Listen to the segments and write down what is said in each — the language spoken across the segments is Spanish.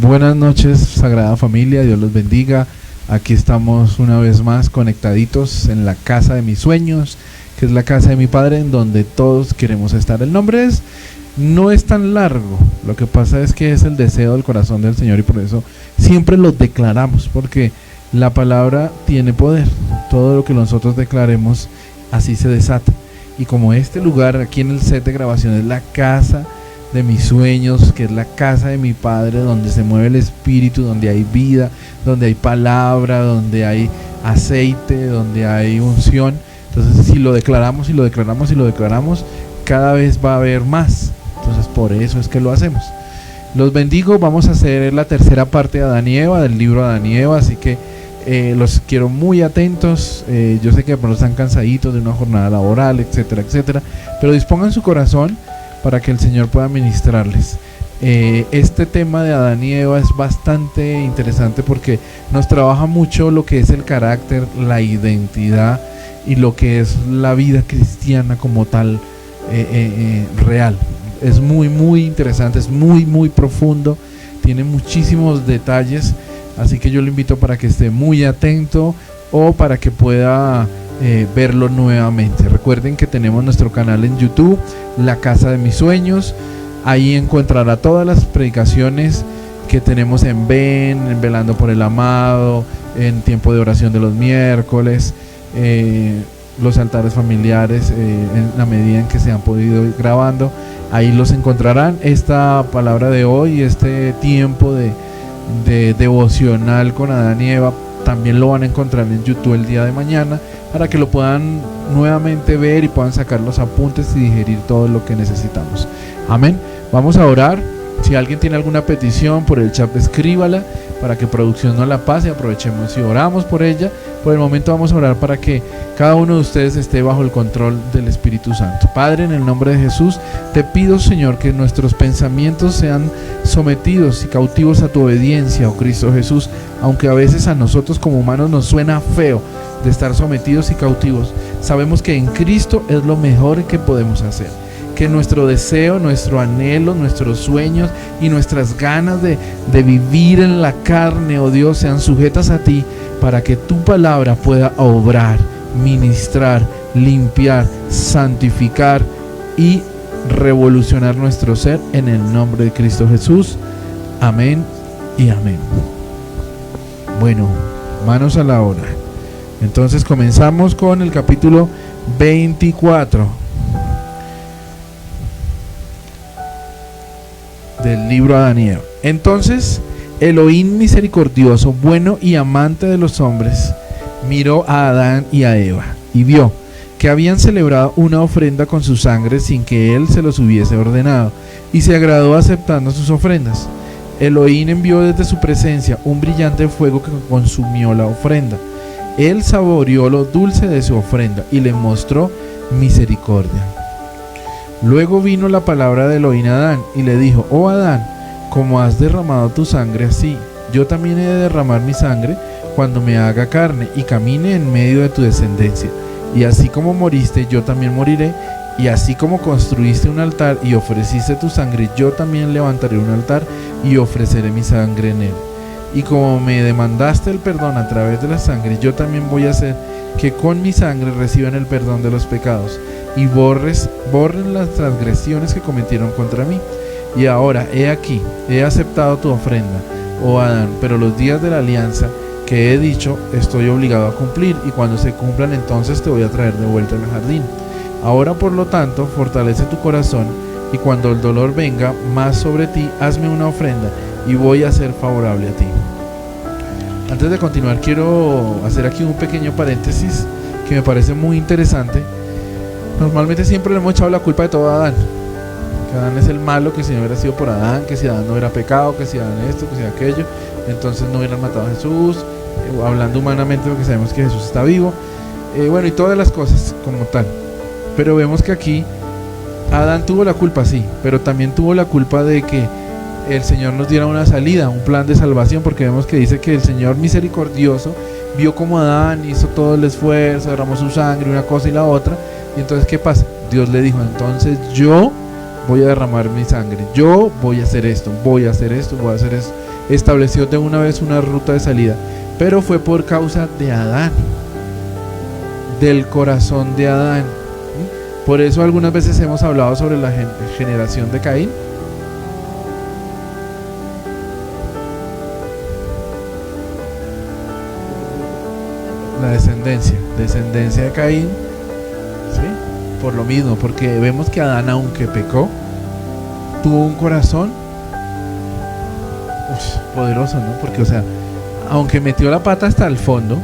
Buenas noches, Sagrada Familia, Dios los bendiga. Aquí estamos una vez más conectaditos en la casa de mis sueños, que es la casa de mi Padre, en donde todos queremos estar. El nombre no es tan largo, lo que pasa es que es el deseo del corazón del Señor y por eso siempre lo declaramos, porque la palabra tiene poder. Todo lo que nosotros declaremos, así se desata. Y como este lugar aquí en el set de grabación es la casa de mis sueños, que es la casa de mi Padre, donde se mueve el Espíritu, donde hay vida, donde hay palabra, donde hay aceite, donde hay unción. Entonces si lo declaramos y lo declaramos y lo declaramos, cada vez va a haber más. Entonces por eso es que lo hacemos. Los bendigo. Vamos a hacer la tercera parte de Adán y Eva, del libro Adán y Eva, así que los quiero muy atentos. Yo sé que de pronto están cansaditos de una jornada laboral, etcétera, etcétera, pero dispongan su corazón para que el Señor pueda ministrarles. Este tema de Adán y Eva es bastante interesante porque nos trabaja mucho lo que es el carácter, la identidad y lo que es la vida cristiana como tal, real. Es muy muy interesante, es muy muy profundo, tiene muchísimos detalles, así que yo lo invito para que esté muy atento o para que pueda verlo nuevamente. Recuerden que tenemos nuestro canal en YouTube, La Casa de Mis Sueños. Ahí encontrará todas las predicaciones que tenemos en Velando por el Amado, en Tiempo de Oración de los miércoles, los altares familiares, en la medida en que se han podido ir grabando. Ahí los encontrarán. Esta palabra de hoy, este tiempo de devocional con Adán y Eva, también lo van a encontrar en YouTube el día de mañana, para que lo puedan nuevamente ver y puedan sacar los apuntes y digerir todo lo que necesitamos. Amén. Vamos a orar. Si alguien tiene alguna petición por el chat, escríbala para que producción no la pase. Aprovechemos y oramos por ella. Por el momento vamos a orar para que cada uno de ustedes esté bajo el control del Espíritu Santo. Padre, en el nombre de Jesús, te pido, Señor, que nuestros pensamientos sean sometidos y cautivos a tu obediencia, oh Cristo Jesús, aunque a veces a nosotros como humanos nos suena feo de estar sometidos y cautivos. Sabemos que en Cristo es lo mejor que podemos hacer. Que nuestro deseo, nuestro anhelo, nuestros sueños y nuestras ganas de vivir en la carne, oh Dios, sean sujetas a ti, para que tu palabra pueda obrar, ministrar, limpiar, santificar y revolucionar nuestro ser, en el nombre de Cristo Jesús. Amén y amén. Bueno, manos a la obra. Entonces comenzamos con el capítulo 24 del libro Adán y Eva. Entonces Elohim misericordioso, bueno y amante de los hombres, miró a Adán y a Eva y vio que habían celebrado una ofrenda con su sangre sin que él se los hubiese ordenado, y se agradó aceptando sus ofrendas. Elohim envió desde su presencia un brillante fuego que consumió la ofrenda. Él saboreó lo dulce de su ofrenda y le mostró misericordia. Luego vino la palabra de Elohim a Adán y le dijo: oh Adán, como has derramado tu sangre, así yo también he de derramar mi sangre cuando me haga carne y camine en medio de tu descendencia. Y así como moriste, yo también moriré, y así como construiste un altar y ofreciste tu sangre, yo también levantaré un altar y ofreceré mi sangre en él. Y como me demandaste el perdón a través de la sangre, yo también voy a hacer que con mi sangre reciban el perdón de los pecados y borren las transgresiones que cometieron contra mí. Y ahora, he aquí, he aceptado tu ofrenda, oh Adán, pero los días de la alianza que he dicho estoy obligado a cumplir, y cuando se cumplan entonces te voy a traer de vuelta al jardín. Ahora, por lo tanto, fortalece tu corazón, y cuando el dolor venga más sobre ti, hazme una ofrenda y voy a ser favorable a ti. Antes de continuar, quiero hacer aquí un pequeño paréntesis que me parece muy interesante. Normalmente siempre le hemos echado la culpa de todo a Adán, que Adán es el malo, que si no hubiera sido por Adán, que si Adán no hubiera pecado, que si Adán esto, que si aquello, entonces no hubieran matado a Jesús, hablando humanamente, porque sabemos que Jesús está vivo, bueno, y todas las cosas como tal. Pero vemos que aquí Adán tuvo la culpa, sí, pero también tuvo la culpa de que el Señor nos diera una salida, un plan de salvación, porque vemos que dice que el Señor misericordioso vio como Adán hizo todo el esfuerzo, derramó su sangre, una cosa y la otra, y entonces ¿qué pasa? Dios le dijo: entonces yo voy a derramar mi sangre, yo voy a hacer esto, voy a hacer esto, voy a hacer esto. Estableció de una vez una ruta de salida, pero fue por causa de Adán, del corazón de Adán. Por eso algunas veces hemos hablado sobre la generación de Caín. La descendencia de Caín, ¿sí? Por lo mismo, porque vemos que Adán, aunque pecó, tuvo un corazón poderoso, ¿no? Porque, o sea, aunque metió la pata hasta el fondo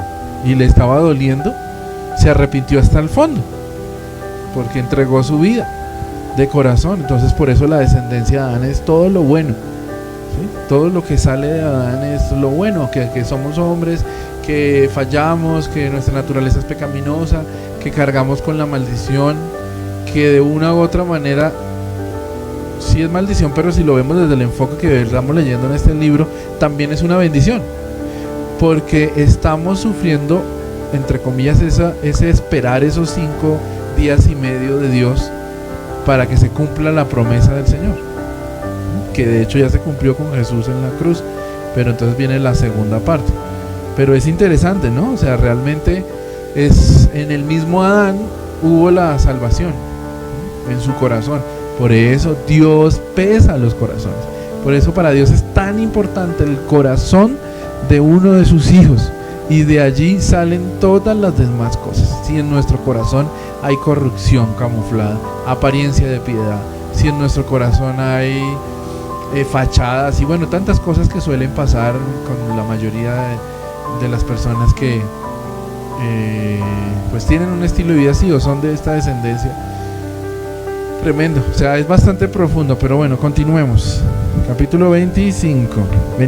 y le estaba doliendo, se arrepintió hasta el fondo, porque entregó su vida de corazón. Entonces, por eso la descendencia de Adán es todo lo bueno, ¿sí? Todo lo que sale de Adán es lo bueno, que somos hombres, que fallamos, que nuestra naturaleza es pecaminosa, que cargamos con la maldición, que de una u otra manera sí es maldición, pero si lo vemos desde el enfoque que estamos leyendo en este libro, también es una bendición, porque estamos sufriendo, entre comillas, ese esperar esos 5 días y medio de Dios para que se cumpla la promesa del Señor, que de hecho ya se cumplió con Jesús en la cruz, pero entonces viene la segunda parte. Pero es interesante, ¿no? O sea, realmente es en el mismo Adán hubo la salvación, ¿no? En su corazón. Por eso Dios pesa los corazones. Por eso para Dios es tan importante el corazón de uno de sus hijos. Y de allí salen todas las demás cosas. Si en nuestro corazón hay corrupción camuflada, apariencia de piedad, si en nuestro corazón hay fachadas y bueno, tantas cosas que suelen pasar con la mayoría de las personas que pues tienen un estilo de vida así o son de esta descendencia. Tremendo, o sea, es bastante profundo, pero bueno, continuemos. Capítulo 25.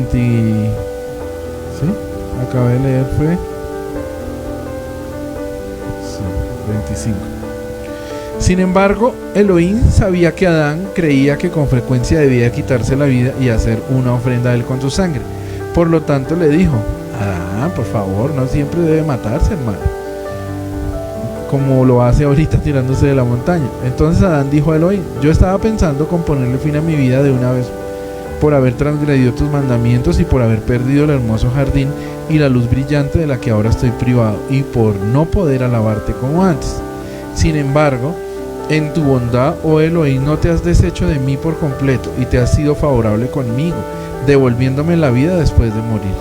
¿Sí? Acabé de leer, fue 25. Sin embargo, Elohim sabía que Adán creía que con frecuencia debía quitarse la vida y hacer una ofrenda a él con su sangre. Por lo tanto le dijo: Adán, por favor, no siempre debe matarse, hermano, como lo hace ahorita tirándose de la montaña. Entonces Adán dijo a Elohim: yo estaba pensando con ponerle fin a mi vida de una vez, por haber transgredido tus mandamientos y por haber perdido el hermoso jardín y la luz brillante de la que ahora estoy privado, y por no poder alabarte como antes. Sin embargo, en tu bondad, oh Elohim, no te has deshecho de mí por completo y te has sido favorable conmigo, devolviéndome la vida después de morir.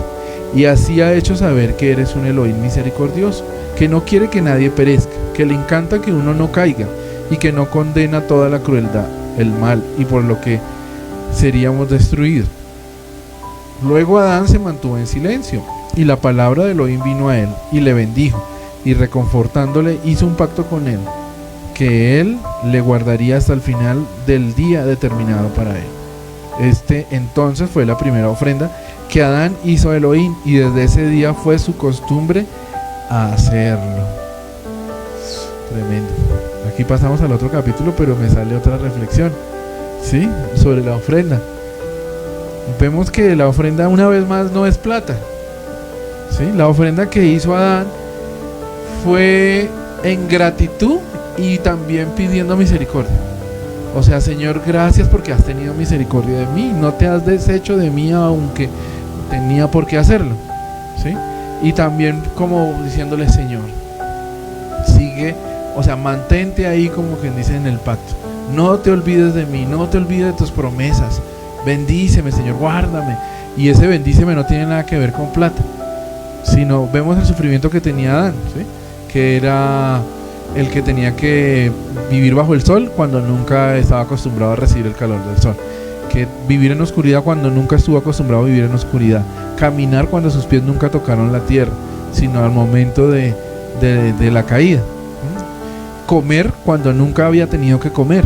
Y así ha hecho saber que eres un Elohim misericordioso, que no quiere que nadie perezca, que le encanta que uno no caiga y que no condena toda la crueldad, el mal y por lo que seríamos destruidos. Luego Adán se mantuvo en silencio y la palabra de Elohim vino a él y le bendijo y reconfortándole hizo un pacto con él, que él le guardaría hasta el final del día determinado para él. Este entonces fue la primera ofrenda que Adán hizo a Elohim y desde ese día fue su costumbre hacerlo. Tremendo. Aquí pasamos al otro capítulo, pero me sale otra reflexión, ¿sí? Sobre la ofrenda. Vemos que la ofrenda una vez más no es plata, ¿sí? La ofrenda que hizo Adán fue en gratitud y también pidiendo misericordia. O sea, Señor, gracias porque has tenido misericordia de mí, no te has deshecho de mí aunque tenía por qué hacerlo, ¿sí? Y también como diciéndole: Señor, sigue, o sea, mantente ahí, como quien dice, en el pacto. No te olvides de mí, no te olvides de tus promesas. Bendíceme, Señor, guárdame. Y ese bendíceme no tiene nada que ver con plata, sino vemos el sufrimiento que tenía Adán, ¿sí? Que era el que tenía que vivir bajo el sol cuando nunca estaba acostumbrado a recibir el calor del sol, que vivir en oscuridad cuando nunca estuvo acostumbrado a vivir en oscuridad, caminar cuando sus pies nunca tocaron la tierra, sino al momento de la caída, comer cuando nunca había tenido que comer,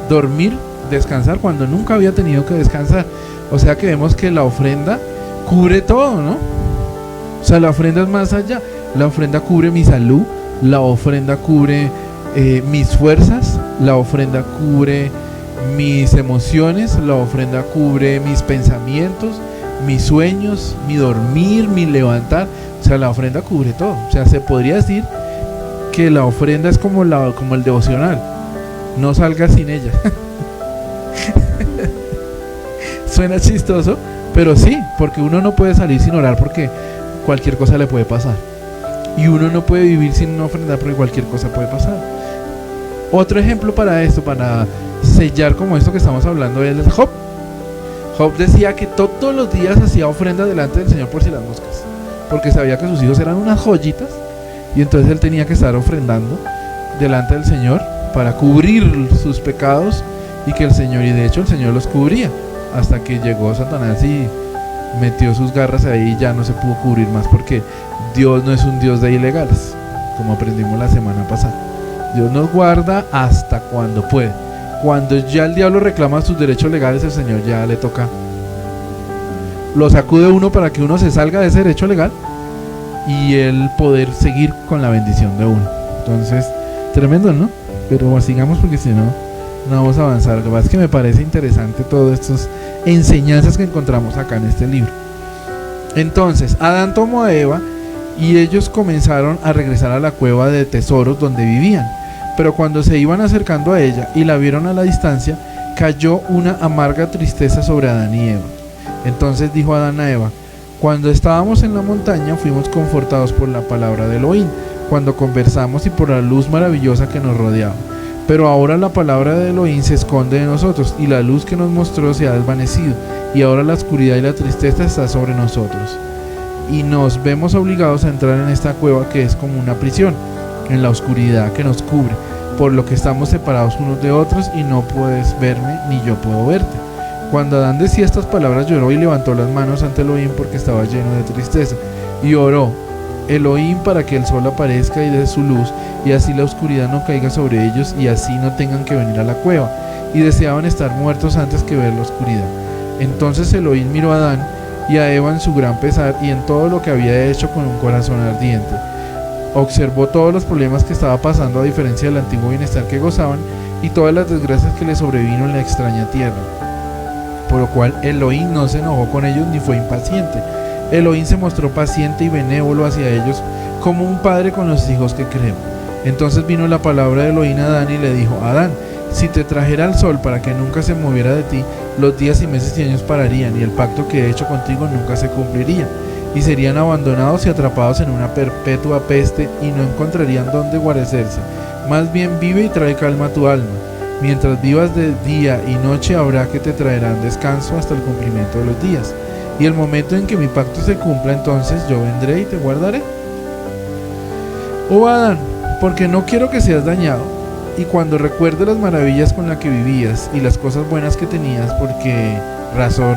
dormir, descansar cuando nunca había tenido que descansar. O sea que vemos que la ofrenda cubre todo, ¿no? O sea, la ofrenda es más allá. La ofrenda cubre mi salud, la ofrenda cubre mis fuerzas, la ofrenda cubre mis emociones, la ofrenda cubre mis pensamientos, mis sueños, mi dormir, mi levantar. O sea, la ofrenda cubre todo. O sea, se podría decir que la ofrenda es como el devocional. No salgas sin ella. Suena chistoso, pero sí, porque uno no puede salir sin orar porque cualquier cosa le puede pasar. Y uno no puede vivir sin ofrendar porque cualquier cosa puede pasar. Otro ejemplo para esto, para sellar como esto que estamos hablando, es Job. Job decía que todos los días hacía ofrenda delante del Señor por si las moscas, porque sabía que sus hijos eran unas joyitas, y entonces él tenía que estar ofrendando delante del Señor para cubrir sus pecados, y que el Señor, y de hecho el Señor los cubría, hasta que llegó Satanás y metió sus garras ahí y ya no se pudo cubrir más, porque Dios no es un Dios de ilegales, como aprendimos la semana pasada. Dios nos guarda hasta cuando puede. Cuando ya el diablo reclama sus derechos legales, el Señor ya le toca, lo sacude uno para que uno se salga de ese derecho legal y el poder seguir con la bendición de uno. Entonces, tremendo, ¿no? Pero sigamos, porque si no, no vamos a avanzar. Lo que pasa es que me parece interesante todas estas enseñanzas que encontramos acá en este libro. Entonces, Adán tomó a Eva y ellos comenzaron a regresar a la cueva de tesoros donde vivían. Pero cuando se iban acercando a ella y la vieron a la distancia, cayó una amarga tristeza sobre Adán y Eva. Entonces dijo Adán a Eva: cuando estábamos en la montaña fuimos confortados por la palabra de Elohim, cuando conversamos, y por la luz maravillosa que nos rodeaba. Pero ahora la palabra de Elohim se esconde de nosotros, y la luz que nos mostró se ha desvanecido, y ahora la oscuridad y la tristeza está sobre nosotros. Y nos vemos obligados a entrar en esta cueva que es como una prisión, en la oscuridad que nos cubre, por lo que estamos separados unos de otros, y no puedes verme ni yo puedo verte. Cuando Adán decía estas palabras, lloró y levantó las manos ante Elohim porque estaba lleno de tristeza, y oró Elohim para que el sol aparezca y dé su luz, y así la oscuridad no caiga sobre ellos, y así no tengan que venir a la cueva, y deseaban estar muertos antes que ver la oscuridad. Entonces Elohim miró a Adán y a Eva en su gran pesar y en todo lo que había hecho con un corazón ardiente. Observó todos los problemas que estaba pasando, a diferencia del antiguo bienestar que gozaban, y todas las desgracias que les sobrevino en la extraña tierra. Por lo cual Elohim no se enojó con ellos ni fue impaciente. Elohim se mostró paciente y benévolo hacia ellos, como un padre con los hijos que creó. Entonces vino la palabra de Elohim a Adán y le dijo: Adán, si te trajera el sol para que nunca se moviera de ti, los días y meses y años pararían, y el pacto que he hecho contigo nunca se cumpliría, y serían abandonados y atrapados en una perpetua peste, y no encontrarían dónde guarecerse. Más bien vive y trae calma a tu alma. Mientras vivas de día y noche, habrá que te traerán descanso hasta el cumplimiento de los días. Y el momento en que mi pacto se cumpla, entonces yo vendré y te guardaré. Oh Adán, porque no quiero que seas dañado, y cuando recuerde las maravillas con las que vivías y las cosas buenas que tenías, porque razón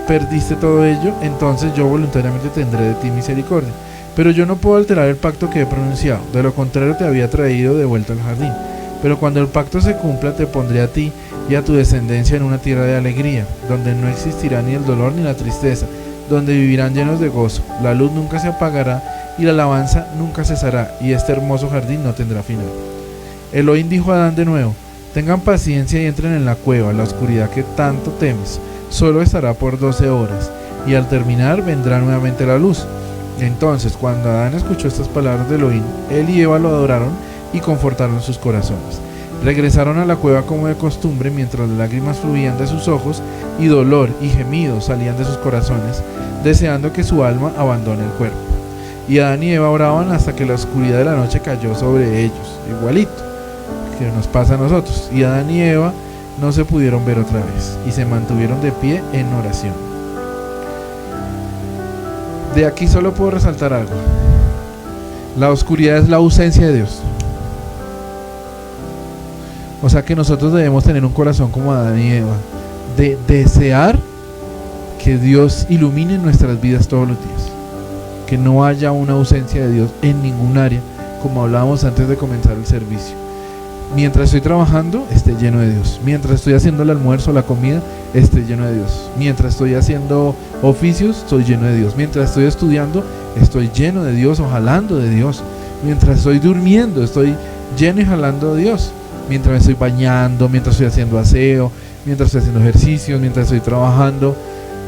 perdiste todo ello, entonces yo voluntariamente tendré de ti misericordia. Pero yo no puedo alterar el pacto que he pronunciado, de lo contrario te había traído de vuelta al jardín. Pero cuando el pacto se cumpla, te pondré a ti y a tu descendencia en una tierra de alegría, donde no existirá ni el dolor ni la tristeza, donde vivirán llenos de gozo. La luz nunca se apagará y la alabanza nunca cesará, y este hermoso jardín no tendrá final. Elohim dijo a Adán de nuevo: tengan paciencia y entren en la cueva, la oscuridad que tanto temes solo estará por 12 horas, y al terminar vendrá nuevamente la luz. Entonces, cuando Adán escuchó estas palabras de Elohim, él y Eva lo adoraron y confortaron sus corazones. Regresaron a la cueva como de costumbre, mientras las lágrimas fluían de sus ojos y dolor y gemidos salían de sus corazones, deseando que su alma abandone el cuerpo. Y Adán y Eva oraban hasta que la oscuridad de la noche cayó sobre ellos, igualito que nos pasa a nosotros. Y Adán y Eva no se pudieron ver otra vez y se mantuvieron de pie en oración. De aquí solo puedo resaltar algo: la oscuridad es la ausencia de Dios. O sea que nosotros debemos tener un corazón como Adán y Eva, de desear que Dios ilumine nuestras vidas todos los días, que no haya una ausencia de Dios en ningún área, como hablábamos antes de comenzar el servicio. Mientras estoy trabajando, esté lleno de Dios. Mientras estoy haciendo el almuerzo, la comida, esté lleno de Dios. Mientras estoy haciendo oficios, estoy lleno de Dios. Mientras estoy estudiando, estoy lleno de Dios o jalando de Dios. Mientras estoy durmiendo, estoy lleno y jalando de Dios. Mientras me estoy bañando, mientras estoy haciendo aseo, mientras estoy haciendo ejercicios, mientras estoy trabajando,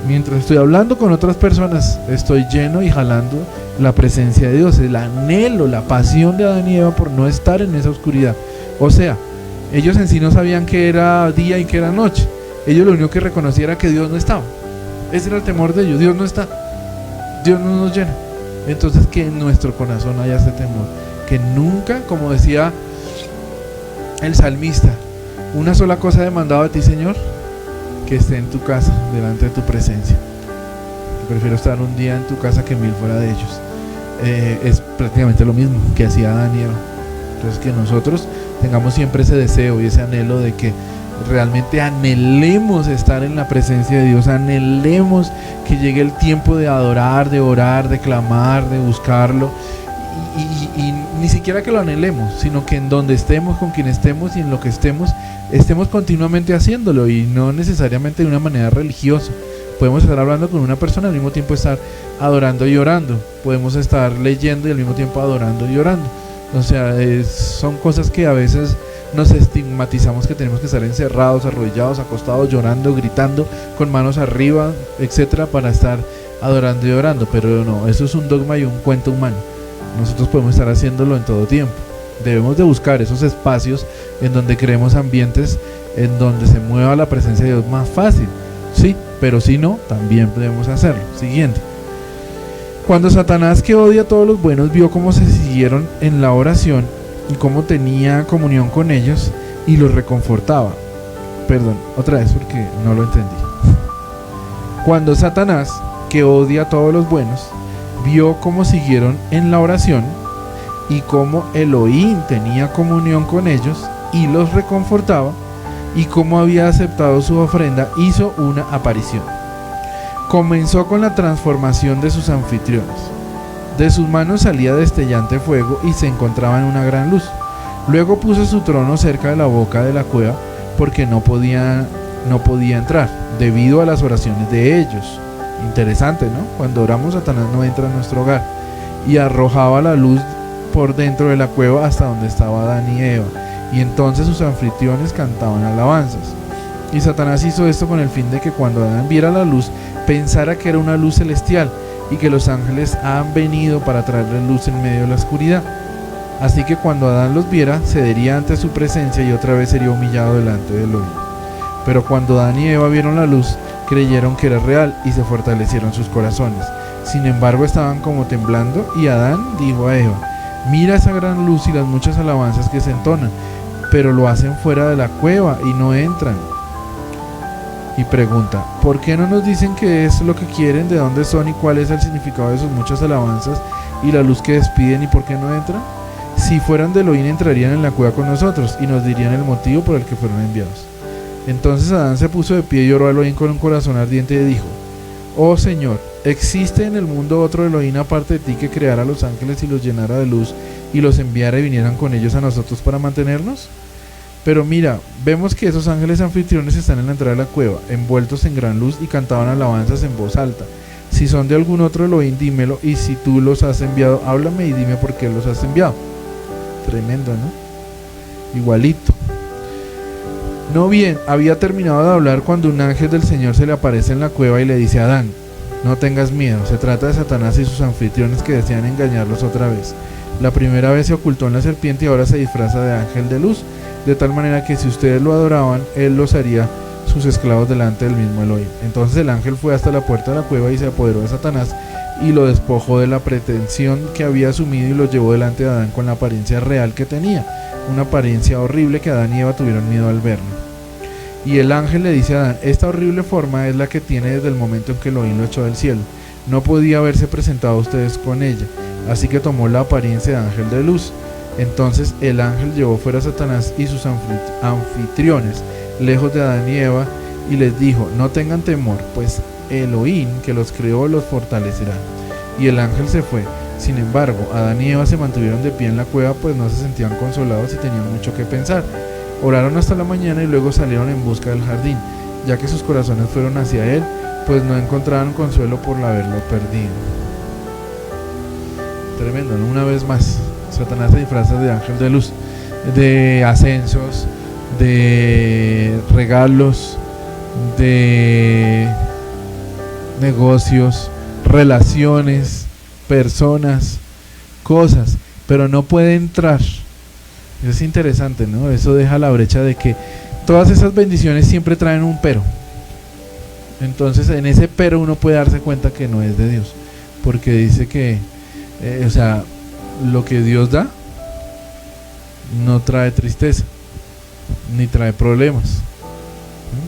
mientras estoy hablando con otras personas, estoy lleno y jalando la presencia de Dios. El anhelo, la pasión de Adán y Eva por no estar en esa oscuridad. O sea, Ellos en sí no sabían que era día y que era noche. Ellos lo único que reconocían era que Dios no estaba. Ese era el temor de ellos. Dios no está, Dios no nos llena. Entonces que en nuestro corazón haya ese temor, que nunca, como decía el salmista, una sola cosa he demandado a ti, Señor, que esté en tu casa, delante de tu presencia. Prefiero estar un día en tu casa que 1000 fuera de ellos. Es prácticamente lo mismo que hacía Adán y Eva. Entonces que nosotros tengamos siempre ese deseo y ese anhelo de que realmente anhelemos estar en la presencia de Dios, anhelemos que llegue el tiempo de adorar, de orar, de clamar, de buscarlo, y ni siquiera que lo anhelemos, sino que en donde estemos, con quien estemos y en lo que estemos continuamente haciéndolo, y no necesariamente de una manera religiosa. Podemos estar hablando con una persona y al mismo tiempo estar adorando y orando. Podemos estar leyendo y al mismo tiempo adorando y orando. O sea, son cosas que a veces nos estigmatizamos, que tenemos que estar encerrados, arrodillados, acostados, llorando, gritando, con manos arriba, etcétera, para estar adorando y orando. Pero no, eso es un dogma y un cuento humano. Nosotros podemos estar haciéndolo en todo tiempo. Debemos de buscar esos espacios en donde creemos ambientes en donde se mueva la presencia de Dios más fácil. Sí, pero si no, también podemos hacerlo. Siguiente. Cuando Satanás, que odia a todos los buenos, vio cómo se siguieron en la oración y cómo tenía comunión con ellos y los reconfortaba. Perdón, otra vez porque no lo entendí. Cuando Satanás, que odia a todos los buenos, vio cómo siguieron en la oración y cómo Elohim tenía comunión con ellos y los reconfortaba, y cómo había aceptado su ofrenda, hizo una aparición. Comenzó con la transformación de sus anfitriones. De sus manos salía destellante fuego y se encontraba en una gran luz. Luego puso su trono cerca de la boca de la cueva, porque no podía entrar debido a las oraciones de ellos. Interesante, ¿no? Cuando oramos, Satanás no entra en nuestro hogar, y arrojaba la luz por dentro de la cueva hasta donde estaba Adán y Eva, y entonces sus anfitriones cantaban alabanzas. Y Satanás hizo esto con el fin de que cuando Adán viera la luz, pensara que era una luz celestial y que los ángeles han venido para traerle luz en medio de la oscuridad. Así que cuando Adán los viera, cedería ante su presencia y otra vez sería humillado delante de Elohim. Pero cuando Adán y Eva vieron la luz, creyeron que era real y se fortalecieron sus corazones. Sin embargo, estaban como temblando, y Adán dijo a Eva: mira esa gran luz y las muchas alabanzas que se entonan, pero lo hacen fuera de la cueva y no entran. Y pregunta: ¿por qué no nos dicen qué es lo que quieren, de dónde son y cuál es el significado de sus muchas alabanzas y la luz que despiden, y por qué no entran? Si fueran de Elohim, entrarían en la cueva con nosotros y nos dirían el motivo por el que fueron enviados. Entonces Adán se puso de pie y oró a Elohim con un corazón ardiente y dijo: oh Señor, ¿existe en el mundo otro Elohim aparte de ti, que creara a los ángeles y los llenara de luz y los enviara y vinieran con ellos a nosotros para mantenernos? Pero mira, vemos que esos ángeles anfitriones están en la entrada de la cueva, envueltos en gran luz, y cantaban alabanzas en voz alta. Si son de algún otro Elohim, dímelo, y si tú los has enviado, háblame y dime por qué los has enviado. Tremendo, ¿no? Igualito. No bien, había terminado de hablar cuando un ángel del Señor se le aparece en la cueva y le dice a Adán: no tengas miedo, se trata de Satanás y sus anfitriones que desean engañarlos otra vez. La primera vez se ocultó en la serpiente y ahora se disfraza de ángel de luz, de tal manera que si ustedes lo adoraban, él los haría sus esclavos delante del mismo Elohim. Entonces el ángel fue hasta la puerta de la cueva y se apoderó de Satanás y lo despojó de la pretensión que había asumido y lo llevó delante de Adán con la apariencia real que tenía, una apariencia horrible que Adán y Eva tuvieron miedo al verlo. Y el ángel le dice a Adán: esta horrible forma es la que tiene desde el momento en que Elohim lo echó del cielo. No podía haberse presentado a ustedes con ella, así que tomó la apariencia de ángel de luz. Entonces el ángel llevó fuera a Satanás y sus anfitriones lejos de Adán y Eva, y les dijo: no tengan temor, pues Elohim, que los creó, los fortalecerá. Y el ángel se fue. Sin embargo, Adán y Eva se mantuvieron de pie en la cueva, pues no se sentían consolados y tenían mucho que pensar. Oraron hasta la mañana y luego salieron en busca del jardín, ya que sus corazones fueron hacia él, pues no encontraron consuelo por haberlo perdido. Tremendo, ¿no? Una vez más, Satanás se disfraza de ángel de luz, de ascensos, de regalos, de negocios, relaciones, personas, cosas, pero no puede entrar Es interesante, ¿no? Eso deja la brecha de que todas esas bendiciones siempre traen un pero. Entonces en ese pero uno puede darse cuenta que no es de Dios, porque dice que o sea, lo que Dios da no trae tristeza ni trae problemas,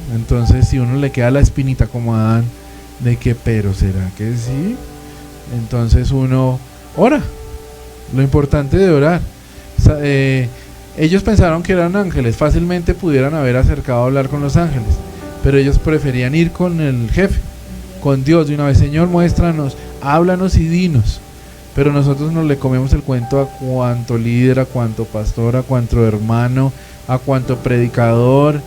¿no? Entonces si uno le queda la espinita como a Adán de que pero será que sí, entonces uno ora. Lo importante de orar, ellos pensaron que eran ángeles, fácilmente pudieran haber acercado a hablar con los ángeles, pero ellos preferían ir con el jefe, con Dios de una vez. Señor, muéstranos, háblanos y dinos. Pero nosotros nos le comemos el cuento a cuanto líder, a cuanto pastor, a cuanto hermano, a cuanto predicador,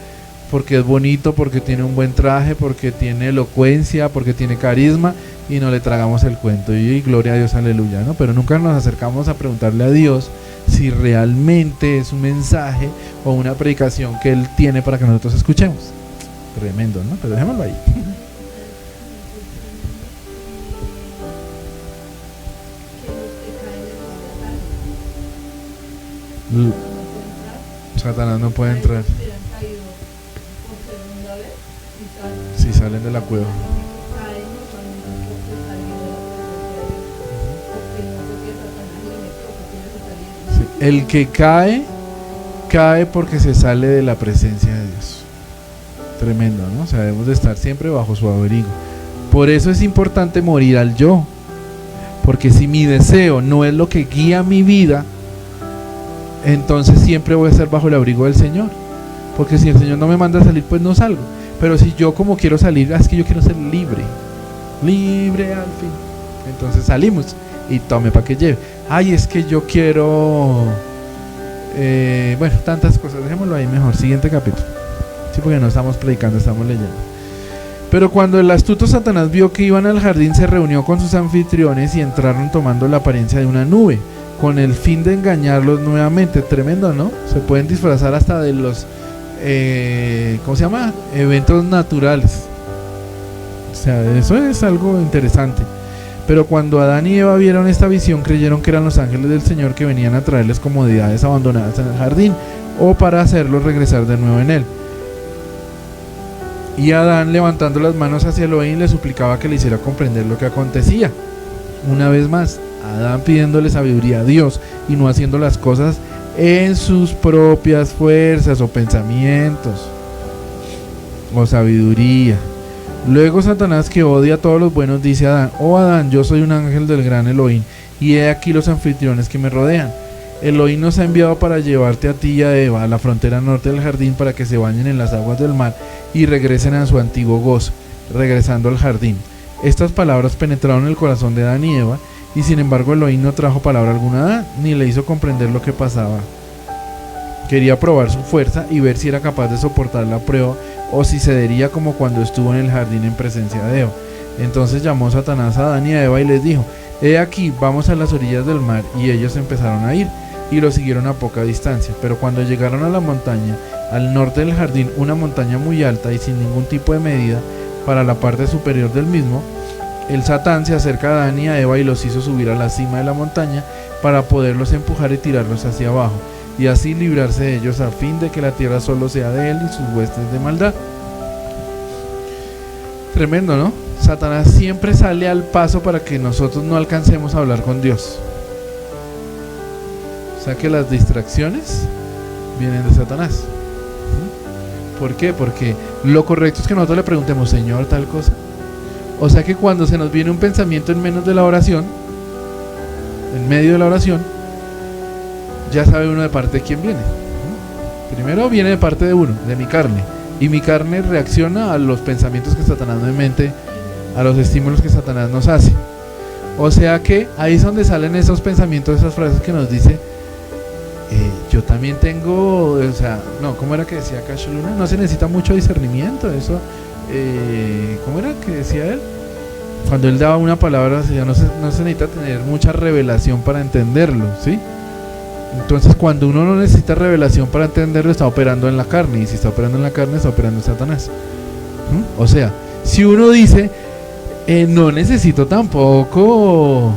porque es bonito, porque tiene un buen traje, porque tiene elocuencia, porque tiene carisma, y no le tragamos el cuento, y gloria a Dios, aleluya, ¿no? Pero nunca nos acercamos a preguntarle a Dios si realmente es un mensaje o una predicación que Él tiene para que nosotros escuchemos. Tremendo, ¿no? Pero dejémoslo ahí. Satanás no puede entrar si salen de la cueva. Sí. El que cae, cae porque se sale de la presencia de Dios. Tremendo, ¿no? O sea, debemos de estar siempre bajo su abrigo. Por eso es importante morir al yo, porque si mi deseo no es lo que guía mi vida, entonces siempre voy a estar bajo el abrigo del Señor, porque si el Señor no me manda a salir, pues no salgo. Pero si yo como quiero salir, es que yo quiero ser libre, libre al fin, entonces salimos y tome para que lleve. Ay, es que yo quiero bueno, tantas cosas, dejémoslo ahí mejor. Siguiente capítulo. Sí, porque no estamos predicando, estamos leyendo. Pero cuando el astuto Satanás vio que iban al jardín, se reunió con sus anfitriones y entraron tomando la apariencia de una nube, con el fin de engañarlos nuevamente. Tremendo, ¿no? Se pueden disfrazar hasta de los ¿cómo se llama? Eventos naturales. O sea, eso es algo interesante. Pero cuando Adán y Eva vieron esta visión, creyeron que eran los ángeles del Señor que venían a traerles comodidades abandonadas en el jardín, o para hacerlos regresar de nuevo en él. Y Adán, levantando las manos hacia Elohim, le suplicaba que le hiciera comprender lo que acontecía. Una vez más, Adán pidiéndole sabiduría a Dios y no haciendo las cosas en sus propias fuerzas o pensamientos o sabiduría. Luego Satanás, que odia a todos los buenos, dice a Adán: oh Adán, yo soy un ángel del gran Elohim, y he aquí los anfitriones que me rodean. Elohim nos ha enviado para llevarte a ti y a Eva a la frontera norte del jardín, para que se bañen en las aguas del mar y regresen a su antiguo gozo. Regresando al jardín, estas palabras penetraron el corazón de Adán y Eva, y sin embargo Elohim no trajo palabra alguna a Adán, ni le hizo comprender lo que pasaba. Quería probar su fuerza y ver si era capaz de soportar la prueba, o si cedería como cuando estuvo en el jardín en presencia de Eva. Entonces llamó Satanás a Adán y a Eva y les dijo: he aquí, vamos a las orillas del mar. Y ellos empezaron a ir y lo siguieron a poca distancia. Pero cuando llegaron a la montaña al norte del jardín, una montaña muy alta y sin ningún tipo de medida para la parte superior del mismo, el Satán se acerca a Adán y a Eva y los hizo subir a la cima de la montaña para poderlos empujar y tirarlos hacia abajo, y así librarse de ellos, a fin de que la tierra solo sea de él y sus huestes de maldad. Tremendo, ¿no? Satanás siempre sale al paso para que nosotros no alcancemos a hablar con Dios. O sea que las distracciones vienen de Satanás. ¿Por qué? Porque lo correcto es que nosotros le preguntemos: Señor, tal cosa. O sea que cuando se nos viene un pensamiento en medio de la oración, ya sabe uno de parte de quién viene. Primero viene de parte de uno, de mi carne, y mi carne reacciona a los pensamientos que Satanás me mete, a los estímulos que Satanás nos hace. O sea que ahí es donde salen esos pensamientos, esas frases que nos dice: yo también tengo, o sea, no, ¿cómo era que decía Cash Luna? No se necesita mucho discernimiento, eso, ¿cómo era que decía él? Cuando él daba una palabra, no se necesita tener mucha revelación para entenderlo, ¿sí? Entonces cuando uno no necesita revelación para entenderlo, está operando en la carne, y si está operando en la carne, está operando en Satanás. O sea, si uno dice: no necesito tampoco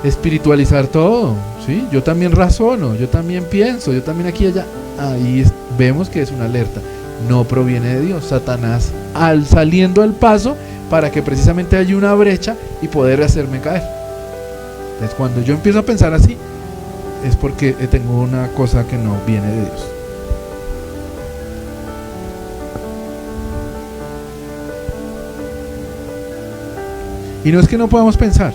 espiritualizar todo, ¿sí? Yo también razono, yo también pienso, yo también aquí y allá. Ahí vemos que es una alerta. No proviene de Dios. Satanás saliendo al paso para que precisamente haya una brecha y poder hacerme caer. Entonces cuando yo empiezo a pensar así, es porque tengo una cosa que no viene de Dios. Y no es que no podamos pensar,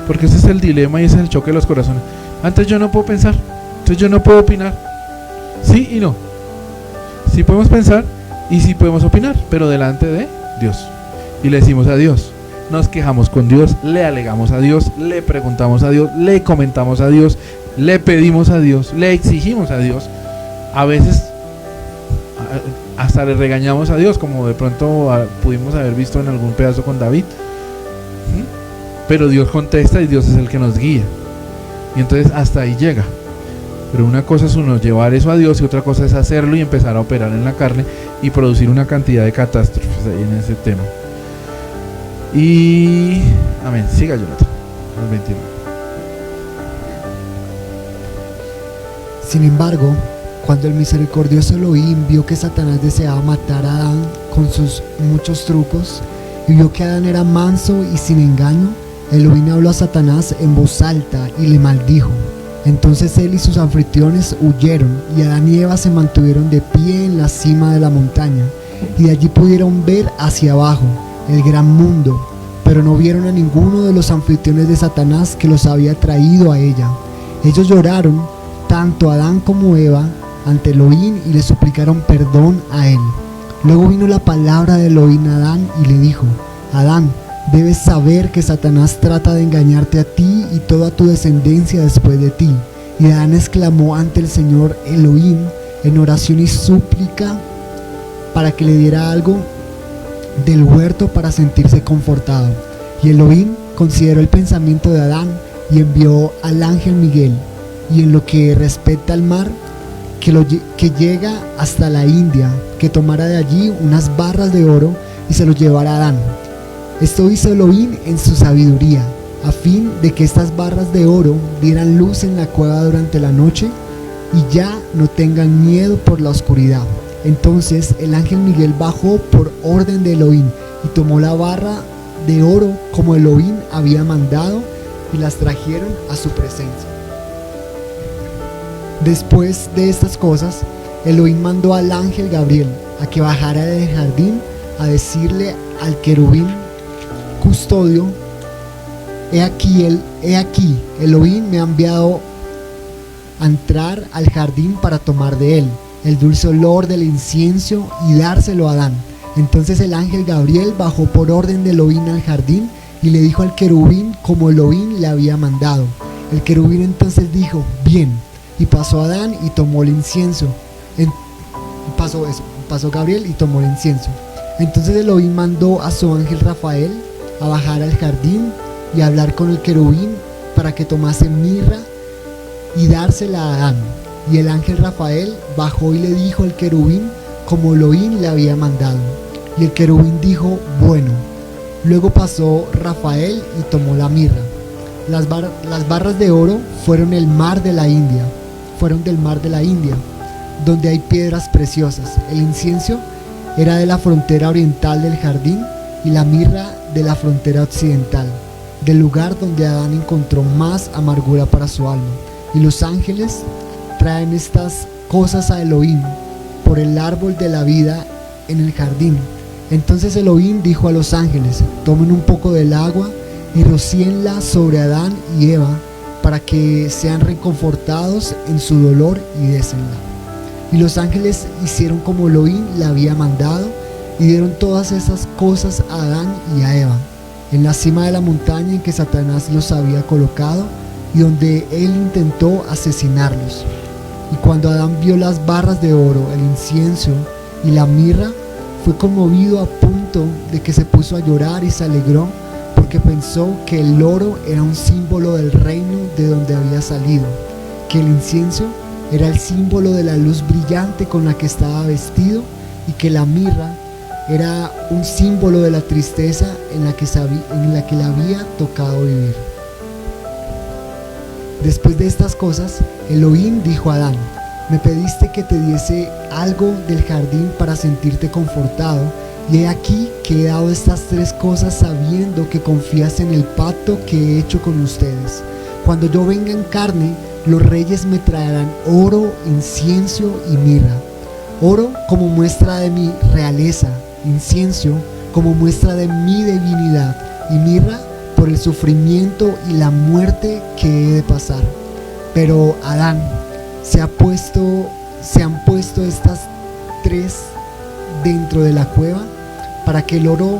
porque ese es el dilema y ese es el choque de los corazones. Antes yo no puedo pensar, entonces yo no puedo opinar. Sí y no. Sí podemos pensar y sí podemos opinar, pero delante de Dios. Y le decimos a Dios, nos quejamos con Dios, le alegamos a Dios, le preguntamos a Dios, le comentamos a Dios, le pedimos a Dios, le exigimos a Dios. A veces hasta le regañamos a Dios, como de pronto pudimos haber visto en algún pedazo con David. Pero Dios contesta y Dios es el que nos guía. Y entonces hasta ahí llega. Pero una cosa es uno llevar eso a Dios y otra cosa es hacerlo y empezar a operar en la carne y producir una cantidad de catástrofes ahí en ese tema. Y amén, siga Jonathan, al 29. Sin embargo, cuando el misericordioso Elohim vio que Satanás deseaba matar a Adán con sus muchos trucos y vio que Adán era manso y sin engaño, Elohim habló a Satanás en voz alta y le maldijo. Entonces él y sus anfitriones huyeron y Adán y Eva se mantuvieron de pie en la cima de la montaña y de allí pudieron ver hacia abajo el gran mundo, pero no vieron a ninguno de los anfitriones de Satanás que los había traído a ella. Ellos lloraron, tanto Adán como Eva, ante Elohim y le suplicaron perdón a él. Luego vino la palabra de Elohim a Adán y le dijo: Adán, debes saber que Satanás trata de engañarte a ti y toda tu descendencia después de ti. Y Adán exclamó ante el Señor Elohim en oración y súplica para que le diera algo del huerto para sentirse confortado. Y Elohim consideró el pensamiento de Adán y envió al ángel Miguel. Y en lo que respecta al mar, que llega hasta la India, que tomara de allí unas barras de oro y se los llevara a Adán. Esto hizo Elohim en su sabiduría, a fin de que estas barras de oro dieran luz en la cueva durante la noche y ya no tengan miedo por la oscuridad. Entonces el ángel Miguel bajó por orden de Elohim y tomó la barra de oro como Elohim había mandado y las trajeron a su presencia. Después de estas cosas, Elohim mandó al ángel Gabriel a que bajara del jardín a decirle al querubín custodio: he aquí, Elohim me ha enviado a entrar al jardín para tomar de él el dulce olor del incienso y dárselo a Adán. Entonces el ángel Gabriel bajó por orden de Elohim al jardín y le dijo al querubín como Elohim le había mandado. El querubín entonces dijo: bien, y pasó Adán y tomó el incienso. Pasó Gabriel y tomó el incienso. Entonces Elohim mandó a su ángel Rafael a bajar al jardín y a hablar con el querubín para que tomase mirra y dársela a Adán. Y el ángel Rafael bajó y le dijo al querubín como Elohim le había mandado. Y el querubín dijo: bueno. Luego pasó Rafael y tomó la mirra. Las barras de oro fueron del mar de la India, donde hay piedras preciosas. El incienso era de la frontera oriental del jardín y la mirra de la frontera occidental, del lugar donde Adán encontró más amargura para su alma. Y los ángeles traen estas cosas a Elohim por el árbol de la vida en el jardín. Entonces Elohim dijo a los ángeles: tomen un poco del agua y rocíenla sobre Adán y Eva para que sean reconfortados en su dolor y désenla. Y los ángeles hicieron como Elohim le había mandado y dieron todas esas cosas a Adán y a Eva en la cima de la montaña en que Satanás los había colocado y donde él intentó asesinarlos. Y cuando Adán vio las barras de oro, el incienso y la mirra, fue conmovido a punto de que se puso a llorar y se alegró porque pensó que el oro era un símbolo del reino de donde había salido, que el incienso era el símbolo de la luz brillante con la que estaba vestido y que la mirra era un símbolo de la tristeza en la que le había tocado vivir. Después de estas cosas, Elohim dijo a Adán: me pediste que te diese algo del jardín para sentirte confortado, y he aquí que he dado estas 3 cosas sabiendo que confías en el pacto que he hecho con ustedes. Cuando yo venga en carne, los reyes me traerán oro, incienso y mirra. Oro como muestra de mi realeza, incienso como muestra de mi divinidad, y mirra por el sufrimiento y la muerte que he de pasar. Pero Adán, se han puesto estas 3 dentro de la cueva para que el oro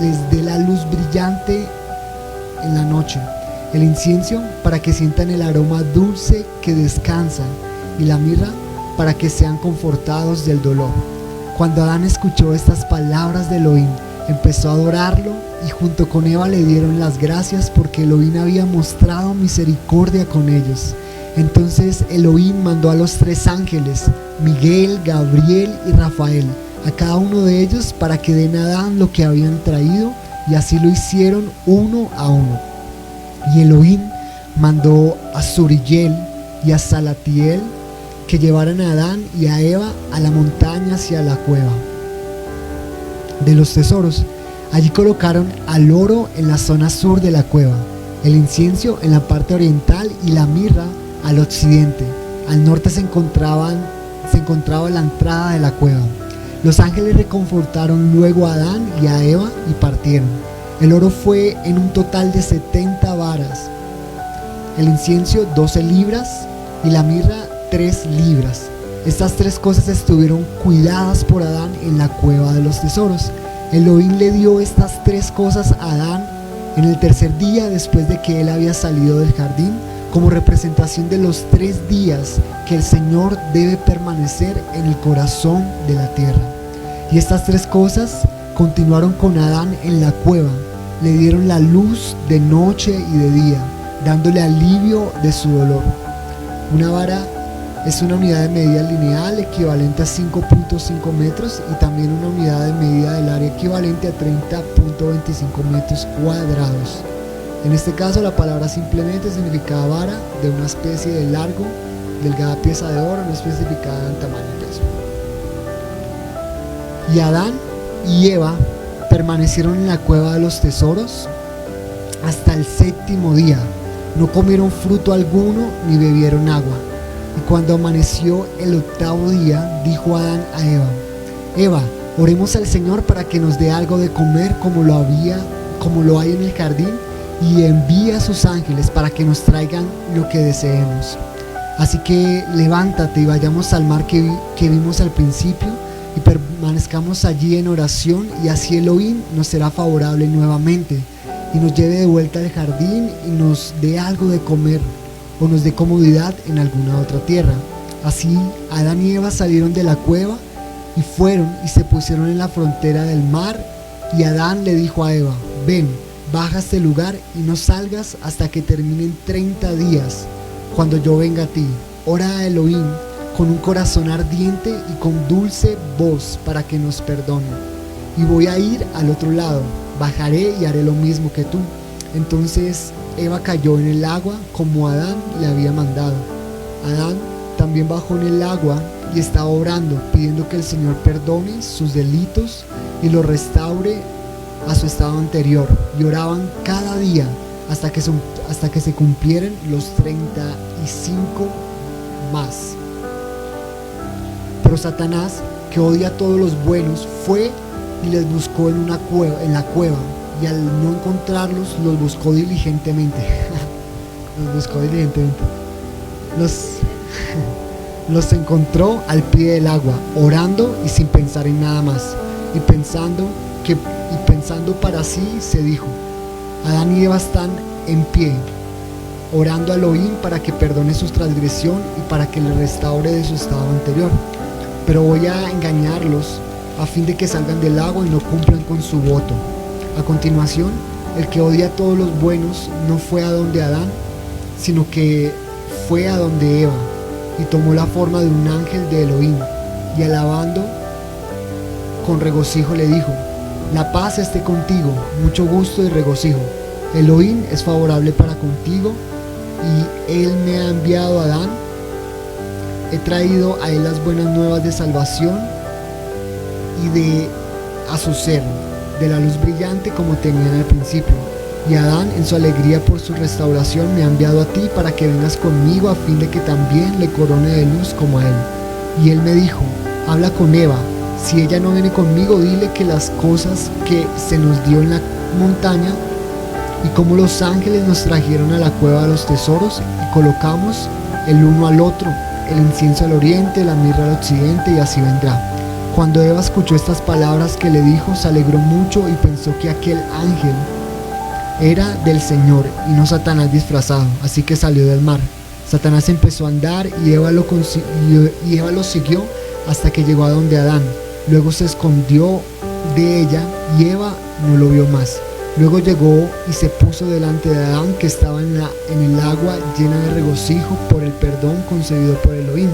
les dé la luz brillante en la noche, el incienso para que sientan el aroma dulce que descansa, y la mirra para que sean confortados del dolor. Cuando Adán escuchó estas palabras de Elohim, empezó a adorarlo, y junto con Eva le dieron las gracias porque Elohim había mostrado misericordia con ellos. Entonces Elohim mandó a los 3 ángeles, Miguel, Gabriel y Rafael, a cada uno de ellos para que den a Adán lo que habían traído, y así lo hicieron uno a uno. Y Elohim mandó a Zuriel y a Salatiel que llevaran a Adán y a Eva a la montaña hacia la cueva de los tesoros. Allí colocaron al oro en la zona sur de la cueva, el incienso en la parte oriental y la mirra al occidente. Al norte se encontraba la entrada de la cueva. Los ángeles reconfortaron luego a Adán y a Eva y partieron. El oro fue en un total de 70 varas, el incienso 12 libras y la mirra 3 libras. Estas 3 cosas estuvieron cuidadas por Adán en la cueva de los tesoros. Elohim le dio estas 3 cosas a Adán en el tercer día después de que él había salido del jardín, como representación de los 3 días que el Señor debe permanecer en el corazón de la tierra. Y estas 3 cosas continuaron con Adán en la cueva, le dieron la luz de noche y de día, dándole alivio de su dolor. Una vara es una unidad de medida lineal equivalente a 5.5 metros y también una unidad de medida del área equivalente a 30.25 metros cuadrados. En este caso, la palabra simplemente significaba vara de una especie de largo, delgada pieza de oro no especificada en tamaño y peso. Y Adán y Eva permanecieron en la cueva de los tesoros hasta el 7º día. No comieron fruto alguno ni bebieron agua. Y cuando amaneció el 8º día, dijo Adán a Eva: Eva, oremos al Señor para que nos dé algo de comer como lo hay en el jardín, y envía a sus ángeles para que nos traigan lo que deseemos. Así que levántate y vayamos al mar que vimos al principio, y permanezcamos allí en oración, y así Elohim nos será favorable nuevamente, y nos lleve de vuelta al jardín y nos dé algo de comer, o nos dé comodidad en alguna otra tierra. Así Adán y Eva salieron de la cueva y fueron y se pusieron en la frontera del mar, y Adán le dijo a Eva: ven, baja a este lugar y no salgas hasta que terminen 30 días. Cuando yo venga a ti, ora a Elohim con un corazón ardiente y con dulce voz para que nos perdone. Y voy a ir al otro lado, bajaré y haré lo mismo que tú. Entonces Eva cayó en el agua como Adán le había mandado. Adán también bajó en el agua y estaba orando, pidiendo que el Señor perdone sus delitos y lo restaure a su estado anterior, y oraban cada día hasta que se cumplieran los 35 más. Pero Satanás, que odia a todos los buenos, fue y les buscó en la cueva, y al no encontrarlos, los buscó diligentemente. Los encontró al pie del agua, orando y sin pensar en nada más. Y pensando para sí, se dijo: Adán y Eva están en pie, orando a Elohim para que perdone su transgresión y para que le restaure de su estado anterior. Pero voy a engañarlos a fin de que salgan del agua y no cumplan con su voto. A continuación, el que odia a todos los buenos no fue a donde Adán, sino que fue a donde Eva, y tomó la forma de un ángel de Elohim, y alabando con regocijo le dijo: la paz esté contigo, mucho gusto y regocijo. Elohim es favorable para contigo, y Él me ha enviado a Adán. He traído a Él las buenas nuevas de salvación y a su ser, de la luz brillante como tenían al principio. Y Adán, en su alegría por su restauración, me ha enviado a ti para que vengas conmigo a fin de que también le corone de luz como a Él. Y Él me dijo, habla con Eva. Si ella no viene conmigo, dile que las cosas que se nos dio en la montaña y como los ángeles nos trajeron a la cueva de los tesoros y colocamos el uno al otro, el incienso al oriente, la mirra al occidente, y así vendrá. Cuando Eva escuchó estas palabras que le dijo, se alegró mucho y pensó que aquel ángel era del Señor y no Satanás disfrazado, así que salió del mar. Satanás empezó a andar y Eva lo siguió hasta que llegó a donde Adán. Luego se escondió de ella y Eva no lo vio más. Luego llegó y se puso delante de Adán, que estaba en el agua llena de regocijo por el perdón concedido por Elohim.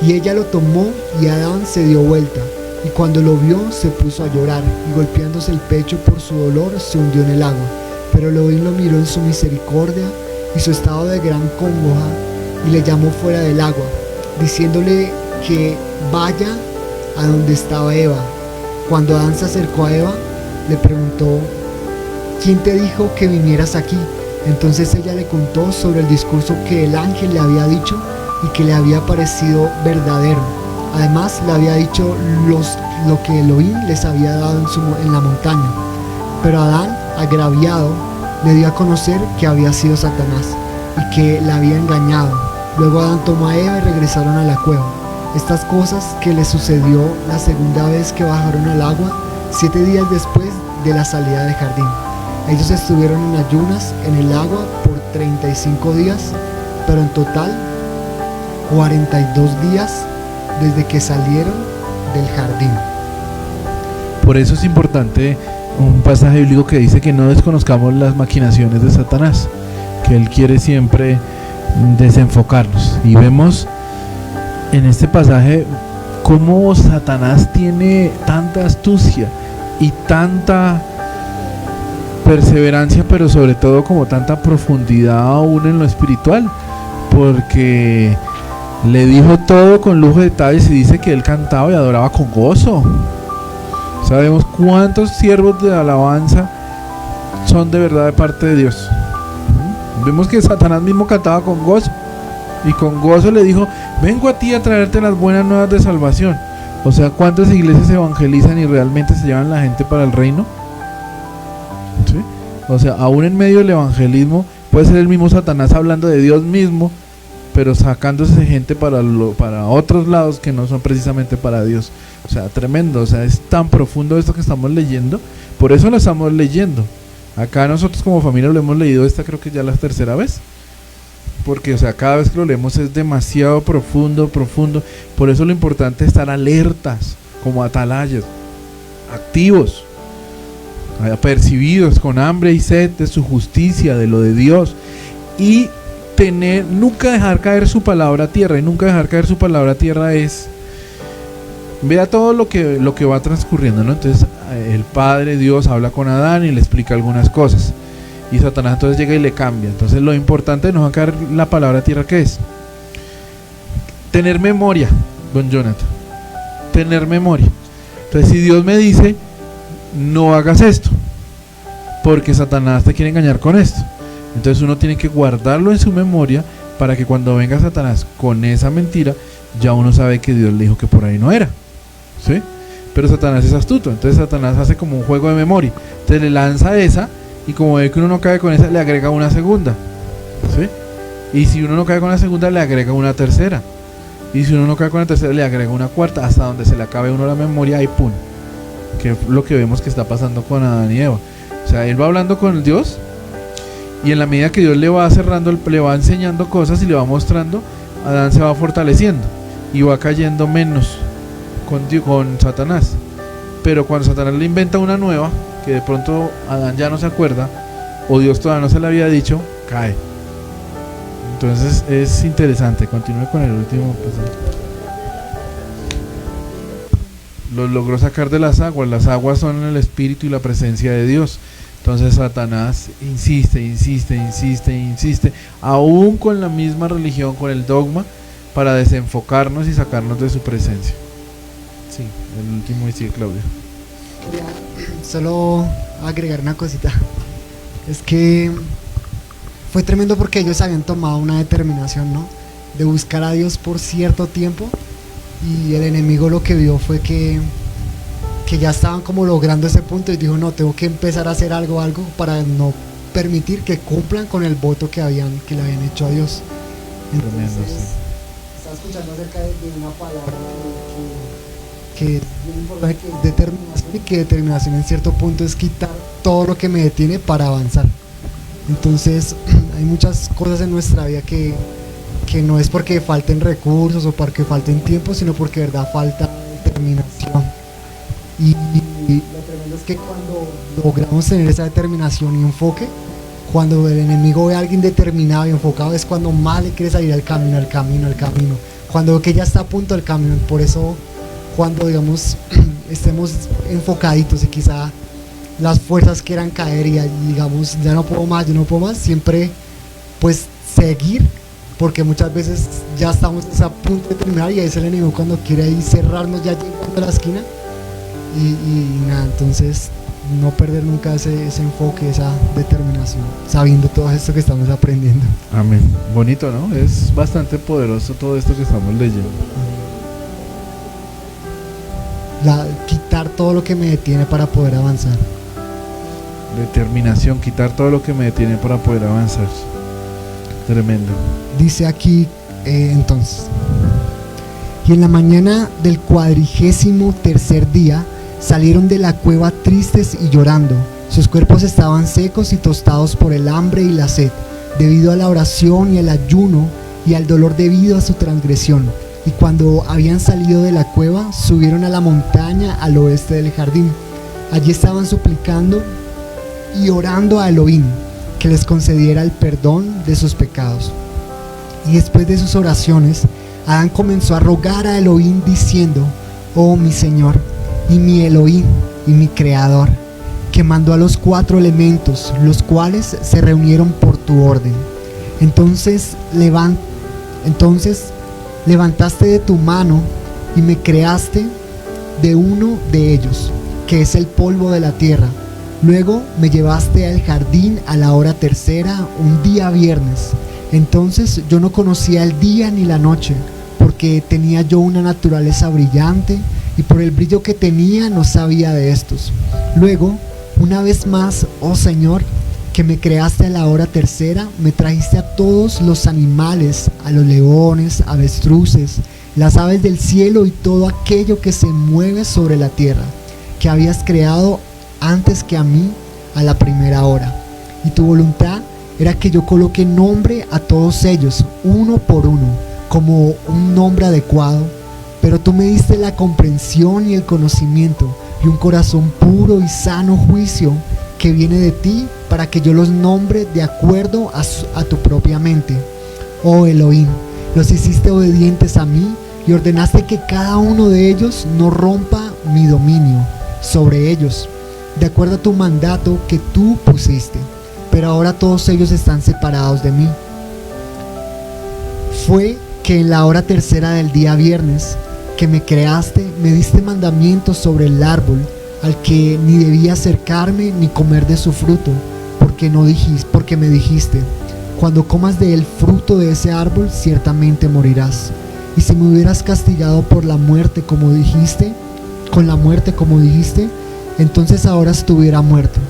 Y ella lo tomó y Adán se dio vuelta. Y cuando lo vio se puso a llorar y golpeándose el pecho por su dolor se hundió en el agua. Pero Elohim lo miró en su misericordia y su estado de gran congoja y le llamó fuera del agua, diciéndole que vaya a donde estaba Eva. Cuando Adán se acercó a Eva, le preguntó, ¿quién te dijo que vinieras aquí? Entonces ella le contó sobre el discurso que el ángel le había dicho y que le había parecido verdadero. Además le había dicho lo que Elohim les había dado en la montaña. Pero Adán, agraviado, le dio a conocer que había sido Satanás y que la había engañado. Luego Adán tomó a Eva y regresaron a la cueva. Estas cosas que le sucedió la segunda vez que bajaron al agua, 7 días después de la salida del jardín. Ellos estuvieron en ayunas en el agua por 35 días, pero en total 42 días desde que salieron del jardín. Por eso es importante un pasaje bíblico que dice que no desconozcamos las maquinaciones de Satanás, que él quiere siempre desenfocarnos. Y vemos en este pasaje cómo Satanás tiene tanta astucia y tanta perseverancia, pero sobre todo como tanta profundidad aún en lo espiritual, porque le dijo todo con lujo de detalles y dice que él cantaba y adoraba con gozo. Sabemos cuántos siervos de alabanza son de verdad de parte de Dios. Vemos que Satanás mismo cantaba con gozo y con gozo le dijo, vengo a ti a traerte las buenas nuevas de salvación. O sea, ¿cuántas iglesias se evangelizan y realmente se llevan la gente para el reino? ¿Sí? O sea, aún en medio del evangelismo puede ser el mismo Satanás hablando de Dios mismo, pero sacándose gente para otros lados que no son precisamente para Dios. O sea, tremendo. O sea, es tan profundo esto que estamos leyendo. Por eso lo estamos leyendo. Acá nosotros como familia lo hemos leído, esta creo que ya la tercera vez, porque o sea, cada vez que lo leemos es demasiado profundo. Por eso lo importante es estar alertas, como atalayas, activos, apercibidos, con hambre y sed de su justicia, de lo de Dios, y nunca dejar caer su palabra a tierra. Y nunca dejar caer su palabra a tierra es, vea todo lo que va transcurriendo, ¿no? Entonces el Padre Dios habla con Adán y le explica algunas cosas, y Satanás entonces llega y le cambia. Entonces lo importante de no dejar caer la palabra a tierra, ¿qué es? Tener memoria, don Jonathan, tener memoria. Entonces si Dios me dice, no hagas esto, porque Satanás te quiere engañar con esto, entonces uno tiene que guardarlo en su memoria para que cuando venga Satanás con esa mentira, ya uno sabe que Dios le dijo que por ahí no era, ¿sí? Pero Satanás es astuto, entonces Satanás hace como un juego de memoria. Entonces le lanza esa, y como ve que uno no cae con esa, le agrega una segunda, ¿sí? Y si uno no cae con la segunda, le agrega una tercera. Y si uno no cae con la tercera, le agrega una cuarta, hasta donde se le acabe uno la memoria y ¡pum! Que es lo que vemos que está pasando con Adán y Eva. O sea, él va hablando con Dios, y en la medida que Dios le va cerrando, le va enseñando cosas y le va mostrando, Adán se va fortaleciendo y va cayendo menos con Satanás. Pero cuando Satanás le inventa una nueva, que de pronto Adán ya no se acuerda, o Dios todavía no se le había dicho, cae. Entonces es interesante. Continúe con el último pasaje. Los logró sacar de las aguas. Las aguas son el espíritu y la presencia de Dios. Entonces Satanás insiste, aún con la misma religión, con el dogma, para desenfocarnos y sacarnos de su presencia. Sí, el último dice Claudia. Solo agregar una cosita. Es que fue tremendo porque ellos habían tomado una determinación, ¿no? De buscar a Dios por cierto tiempo, y el enemigo lo que vio fue que ya estaban como logrando ese punto y dijo, no, tengo que empezar a hacer algo para no permitir que cumplan con el voto que le habían hecho a Dios. Entonces, estaba escuchando acerca de una palabra que determinación, y que determinación en cierto punto es quitar todo lo que me detiene para avanzar. Entonces hay muchas cosas en nuestra vida que no es porque falten recursos o porque falten tiempo, sino porque de verdad falta determinación. Y lo tremendo es que cuando logramos tener esa determinación y enfoque, cuando el enemigo ve a alguien determinado y enfocado, es cuando más le quiere salir al camino. Cuando ve que ya está a punto del camino. Por eso, cuando digamos estemos enfocaditos y quizá las fuerzas quieran caer y digamos yo no puedo más, siempre pues seguir, porque muchas veces ya estamos a punto de terminar y ahí es el enemigo cuando quiere ahí cerrarnos ya llegando a la esquina y nada. Entonces no perder nunca ese enfoque, esa determinación, sabiendo todo esto que estamos aprendiendo. Amén. Bonito, ¿no? Es bastante poderoso todo esto que estamos leyendo. Quitar todo lo que me detiene para poder avanzar. Determinación, quitar todo lo que me detiene para poder avanzar. Tremendo. Dice aquí entonces: y en la mañana del 43º día salieron de la cueva tristes y llorando. Sus cuerpos estaban secos y tostados por el hambre y la sed, debido a la oración y el ayuno, y al dolor debido a su transgresión. Y cuando habían salido de la cueva, subieron a la montaña al oeste del jardín. Allí estaban suplicando y orando a Elohim que les concediera el perdón de sus pecados. Y después de sus oraciones, Adán comenzó a rogar a Elohim diciendo: oh mi Señor y mi Elohim y mi Creador, que mandó a los 4 elementos, los cuales se reunieron por tu orden. Entonces levantaste de tu mano y me creaste de uno de ellos, que es el polvo de la tierra. Luego me llevaste al jardín a la hora tercera, un día viernes. Entonces yo no conocía el día ni la noche, porque tenía yo una naturaleza brillante, y por el brillo que tenía no sabía de estos. Luego, una vez más, oh Señor, que me creaste a la hora tercera, me trajiste a todos los animales, a los leones, avestruces, las aves del cielo y todo aquello que se mueve sobre la tierra, que habías creado antes que a mí a la primera hora. Y tu voluntad era que yo coloque nombre a todos ellos, uno por uno, como un nombre adecuado. Pero tú me diste la comprensión y el conocimiento, y un corazón puro y sano juicio que viene de ti, para que yo los nombre de acuerdo a tu propia mente. Oh Elohim, los hiciste obedientes a mí y ordenaste que cada uno de ellos no rompa mi dominio sobre ellos, de acuerdo a tu mandato que tú pusiste. Pero ahora todos ellos están separados de mí. Fue que en la hora tercera del día viernes que me creaste, me diste mandamientos sobre el árbol, al que ni debía acercarme ni comer de su fruto, porque me dijiste: cuando comas del fruto de ese árbol, ciertamente morirás. Y si me hubieras castigado por la muerte como dijiste, entonces ahora estuviera muerto.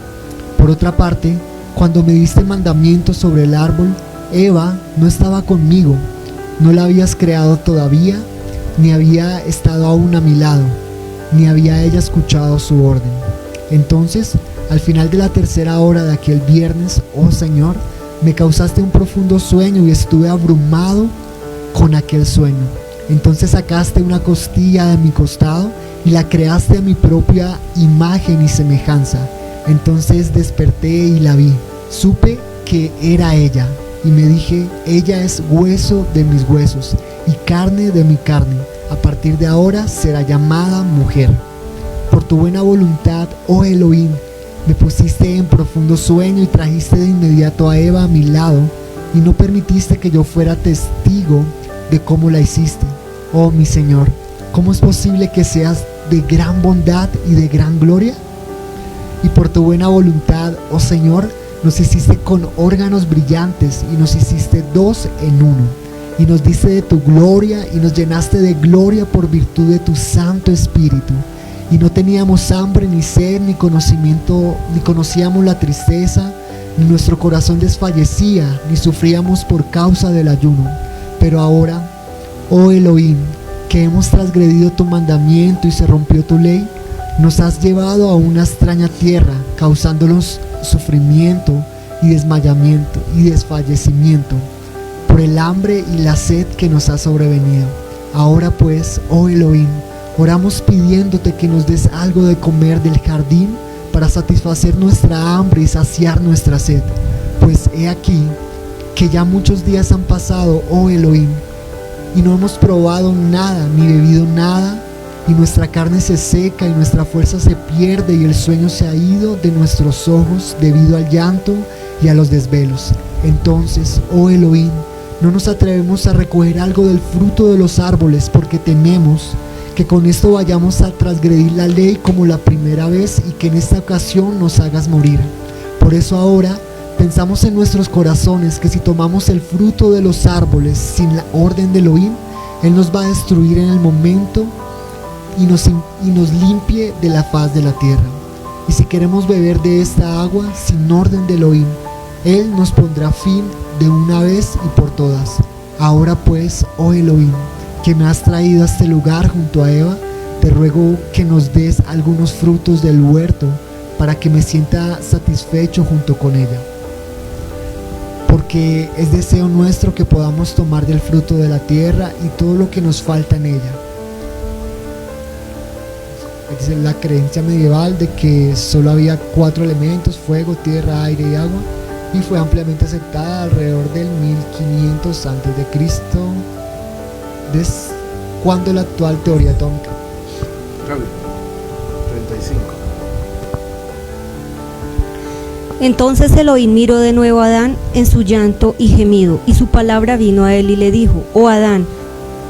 Por otra parte, cuando me diste mandamientos sobre el árbol, Eva no estaba conmigo, no la habías creado todavía, ni había estado aún a mi lado, ni había ella escuchado su orden. Entonces, al final de la tercera hora de aquel viernes, oh Señor, me causaste un profundo sueño y estuve abrumado con aquel sueño. Entonces sacaste una costilla de mi costado y la creaste a mi propia imagen y semejanza. Entonces desperté y la vi. Supe que era ella y me dije: ella es hueso de mis huesos y carne de mi carne. A partir de ahora será llamada mujer. Por tu buena voluntad, oh Elohim, Me pusiste en profundo sueño y trajiste de inmediato a Eva a mi lado y no permitiste que yo fuera testigo de cómo la hiciste. Oh mi Señor, ¿cómo es posible que seas de gran bondad y de gran gloria? Y por tu buena voluntad, oh Señor, nos hiciste con órganos brillantes y nos hiciste dos en uno. Y nos diste de tu gloria y nos llenaste de gloria por virtud de tu Santo Espíritu. Y no teníamos hambre ni sed ni conocimiento, ni conocíamos la tristeza, ni nuestro corazón desfallecía, ni sufríamos por causa del ayuno. Pero ahora, oh Elohim, que hemos transgredido tu mandamiento y se rompió tu ley, nos has llevado a una extraña tierra, causándonos sufrimiento y desmayamiento y desfallecimiento por el hambre y la sed que nos ha sobrevenido. Ahora pues, oh Elohim, oramos pidiéndote que nos des algo de comer del jardín para satisfacer nuestra hambre y saciar nuestra sed. Pues he aquí que ya muchos días han pasado, oh Elohim, y no hemos probado nada ni bebido nada, y nuestra carne se seca y nuestra fuerza se pierde y el sueño se ha ido de nuestros ojos debido al llanto y a los desvelos. Entonces, oh Elohim, no nos atrevemos a recoger algo del fruto de los árboles porque tememos que con esto vayamos a transgredir la ley como la primera vez y que en esta ocasión nos hagas morir. Por eso ahora pensamos en nuestros corazones que si tomamos el fruto de los árboles sin la orden de Elohim, Él nos va a destruir en el momento y nos limpie de la faz de la tierra. Y si queremos beber de esta agua sin orden de Elohim, Él nos pondrá fin de una vez y por todas. Ahora pues, oh Elohim, que me has traído a este lugar junto a Eva, te ruego que nos des algunos frutos del huerto para que me sienta satisfecho junto con ella. Porque es deseo nuestro que podamos tomar del fruto de la tierra y todo lo que nos falta en ella. Es la creencia medieval de que solo había 4 elementos: fuego, tierra, aire y agua, y fue ampliamente aceptada alrededor del 1500 a.C., cuando la actual teoría atómica. 35. Entonces Elohim miró de nuevo a Adán en su llanto y gemido, y su palabra vino a él y le dijo: oh Adán,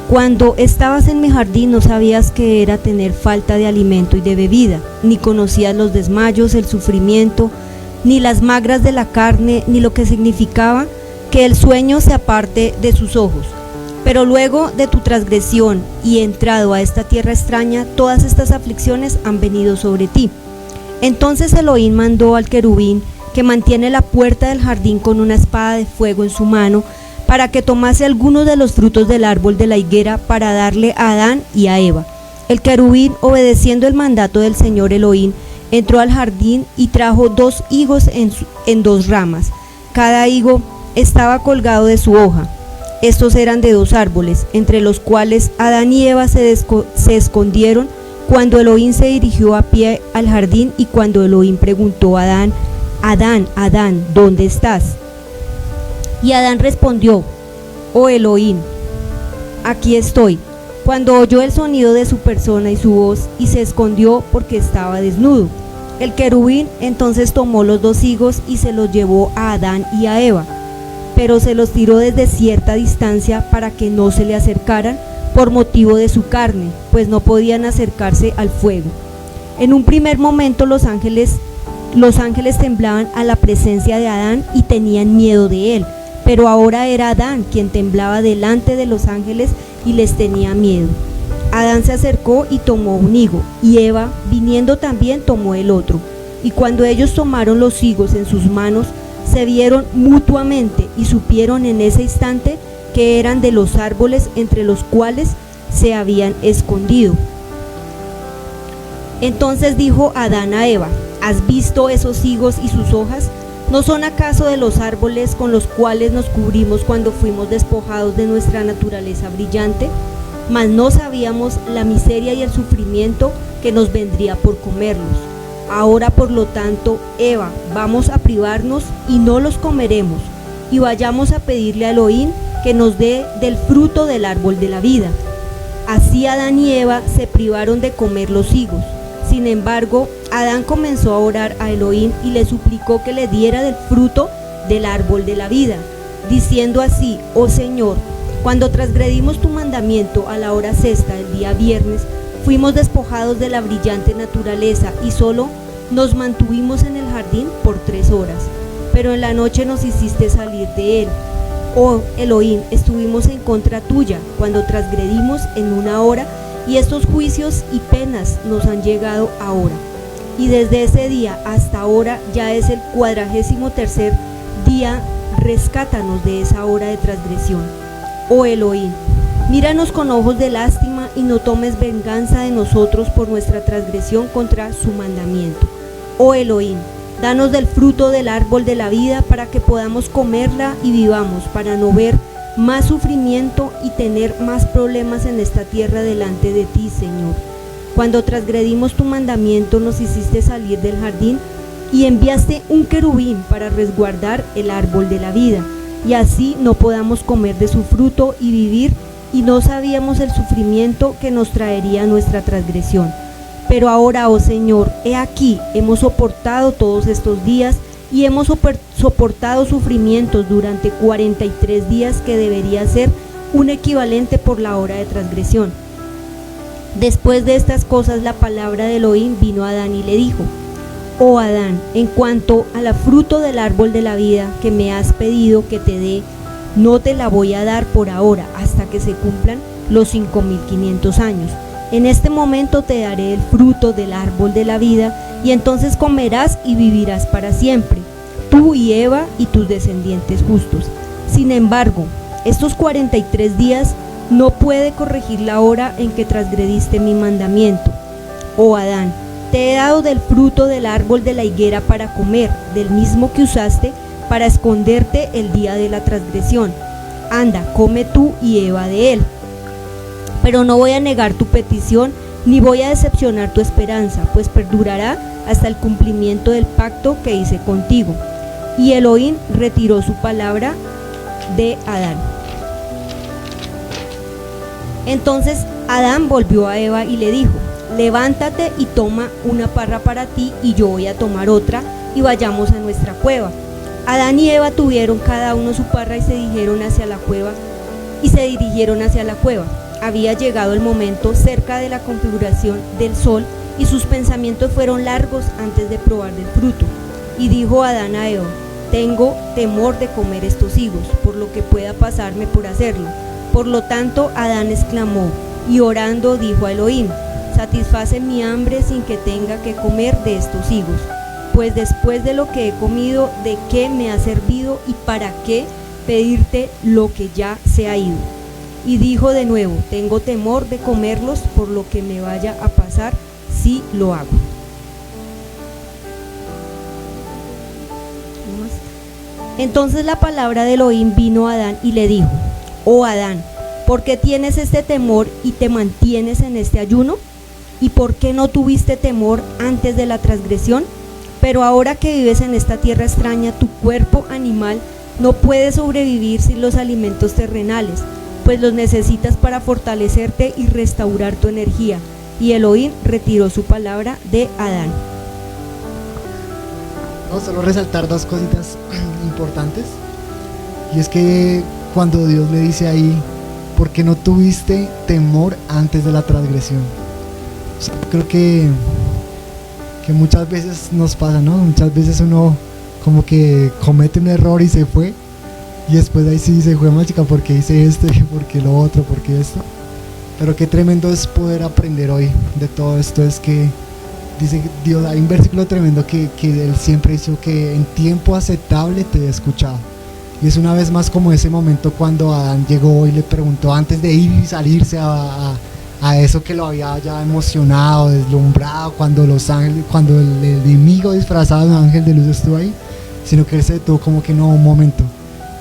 cuando estabas en mi jardín no sabías que era tener falta de alimento y de bebida, ni conocías los desmayos, el sufrimiento, ni las magras de la carne, ni lo que significaba que el sueño se aparte de sus ojos. Pero luego de tu transgresión y entrado a esta tierra extraña, todas estas aflicciones han venido sobre ti. Entonces Elohim mandó al querubín que mantiene la puerta del jardín con una espada de fuego en su mano, para que tomase algunos de los frutos del árbol de la higuera para darle a Adán y a Eva. El querubín, obedeciendo el mandato del Señor Elohim, entró al jardín y trajo 2 higos en 2 ramas. Cada higo estaba colgado de su hoja. Estos eran de 2 árboles, entre los cuales Adán y Eva se escondieron cuando Elohim se dirigió a pie al jardín, y cuando Elohim preguntó a Adán: Adán, Adán, ¿dónde estás? Y Adán respondió: oh Elohim, aquí estoy. Cuando oyó el sonido de su persona y su voz, y se escondió porque estaba desnudo. El querubín entonces tomó los 2 higos y se los llevó a Adán y a Eva, pero se los tiró desde cierta distancia para que no se le acercaran por motivo de su carne, pues no podían acercarse al fuego. En un primer momento los ángeles temblaban a la presencia de Adán y tenían miedo de él, pero ahora era Adán quien temblaba delante de los ángeles y les tenía miedo. Adán se acercó y tomó un higo, y Eva, viniendo también, tomó el otro. Y cuando ellos tomaron los higos en sus manos, se vieron mutuamente y supieron en ese instante que eran de los árboles entre los cuales se habían escondido. Entonces dijo Adán a Eva: ¿has visto esos higos y sus hojas? ¿No son acaso de los árboles con los cuales nos cubrimos cuando fuimos despojados de nuestra naturaleza brillante? Mas no sabíamos la miseria y el sufrimiento que nos vendría por comerlos. Ahora, por lo tanto, Eva, vamos a privarnos y no los comeremos, y vayamos a pedirle a Elohim que nos dé del fruto del árbol de la vida. Así Adán y Eva se privaron de comer los higos. Sin embargo, Adán comenzó a orar a Elohim y le suplicó que le diera del fruto del árbol de la vida, diciendo así: oh Señor, cuando transgredimos tu mandamiento a la hora sexta del día viernes, fuimos despojados de la brillante naturaleza y solo nos mantuvimos en el jardín por 3 horas, pero en la noche nos hiciste salir de él. Oh Elohim, estuvimos en contra tuya cuando transgredimos en 1 hora, y estos juicios y penas nos han llegado ahora. Y desde ese día hasta ahora ya es el 43º día. Rescátanos de esa hora de transgresión. Oh Elohim, míranos con ojos de lástima y no tomes venganza de nosotros por nuestra transgresión contra su mandamiento. Oh Elohim, danos del fruto del árbol de la vida para que podamos comerla y vivamos, para no ver más sufrimiento y tener más problemas en esta tierra delante de ti, Señor. Cuando transgredimos tu mandamiento nos hiciste salir del jardín y enviaste un querubín para resguardar el árbol de la vida, y así no podamos comer de su fruto y vivir, y no sabíamos el sufrimiento que nos traería nuestra transgresión. Pero ahora, oh Señor, he aquí, hemos soportado todos estos días y hemos soportado sufrimientos durante 43 días, que debería ser un equivalente por la hora de transgresión. Después de estas cosas, la palabra de Elohim vino a Adán y le dijo: oh Adán, en cuanto a la fruto del árbol de la vida que me has pedido que te dé, no te la voy a dar por ahora, hasta que se cumplan los 5500 años. En este momento te daré el fruto del árbol de la vida, y entonces comerás y vivirás para siempre, tú y Eva y tus descendientes justos. Sin embargo, estos 43 días no puede corregir la hora en que transgrediste mi mandamiento. Oh Adán, te he dado del fruto del árbol de la higuera para comer, del mismo que usaste para esconderte el día de la transgresión. Anda, come tú y Eva de él. Pero no voy a negar tu petición, ni voy a decepcionar tu esperanza, pues perdurará hasta el cumplimiento del pacto que hice contigo. Y Elohim retiró su palabra de Adán. Entonces Adán volvió a Eva y le dijo: levántate y toma una parra para ti, y yo voy a tomar otra, y vayamos a nuestra cueva. Adán y Eva tuvieron cada uno su parra y se dirigieron hacia la cueva. Había llegado el momento cerca de la configuración del sol, y sus pensamientos fueron largos antes de probar del fruto. Y dijo Adán a Eva: tengo temor de comer estos higos, por lo que pueda pasarme por hacerlo. Por lo tanto, Adán exclamó, y orando dijo a Elohim: satisface mi hambre sin que tenga que comer de estos higos, pues después de lo que he comido, ¿de qué me ha servido y para qué pedirte lo que ya se ha ido? Y dijo de nuevo: tengo temor de comerlos por lo que me vaya a pasar si lo hago. Entonces la palabra de Elohim vino a Adán y le dijo: oh Adán, ¿por qué tienes este temor y te mantienes en este ayuno? ¿Y por qué no tuviste temor antes de la transgresión? Pero ahora que vives en esta tierra extraña, tu cuerpo animal no puede sobrevivir sin los alimentos terrenales, pues los necesitas para fortalecerte y restaurar tu energía. Y Elohim retiró su palabra de Adán. No, solo resaltar 2 cositas importantes. Y es que cuando Dios le dice ahí: ¿por qué no tuviste temor antes de la transgresión? O sea, creo que muchas veces nos pasa, ¿no? Muchas veces uno como que comete un error y se fue, y después ahí sí dice: fue más chica, ¿por qué hice esto? ¿Por qué lo otro? ¿Por qué esto? Pero qué tremendo es poder aprender hoy de todo esto. Es que dice Dios, hay un versículo tremendo que Él siempre hizo, que en tiempo aceptable te he escuchado. Y es una vez más como ese momento cuando Adán llegó y le preguntó, antes de ir y salirse a eso que lo había ya emocionado, deslumbrado, cuando el enemigo disfrazado de un ángel de luz estuvo ahí, sino que él se detuvo como que no, un momento,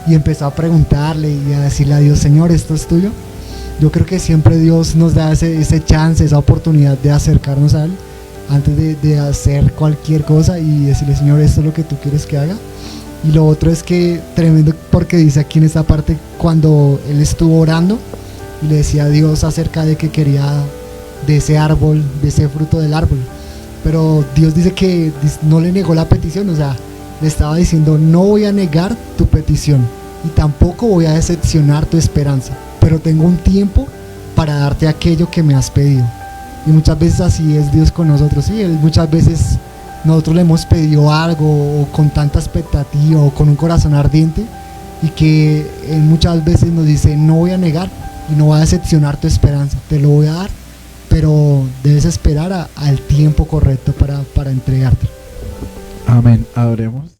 y empezó a preguntarle y a decirle a Dios: Señor, ¿esto es tuyo? Yo creo que siempre Dios nos da ese chance, esa oportunidad de acercarnos a Él antes de hacer cualquier cosa y decirle: Señor, ¿esto es lo que tú quieres que haga? Y lo otro es que tremendo, porque dice aquí en esta parte, cuando él estuvo orando y le decía a Dios acerca de que quería de ese árbol, de ese fruto del árbol, pero Dios dice que no le negó la petición, o sea, le estaba diciendo, no voy a negar tu petición y tampoco voy a decepcionar tu esperanza, pero tengo un tiempo para darte aquello que me has pedido. Y muchas veces así es Dios con nosotros, ¿sí? Muchas veces nosotros le hemos pedido algo o con tanta expectativa o con un corazón ardiente, y que Él muchas veces nos dice, no voy a negar y no voy a decepcionar tu esperanza, te lo voy a dar, pero debes esperar al tiempo correcto para entregarte. Amén. Adoremos.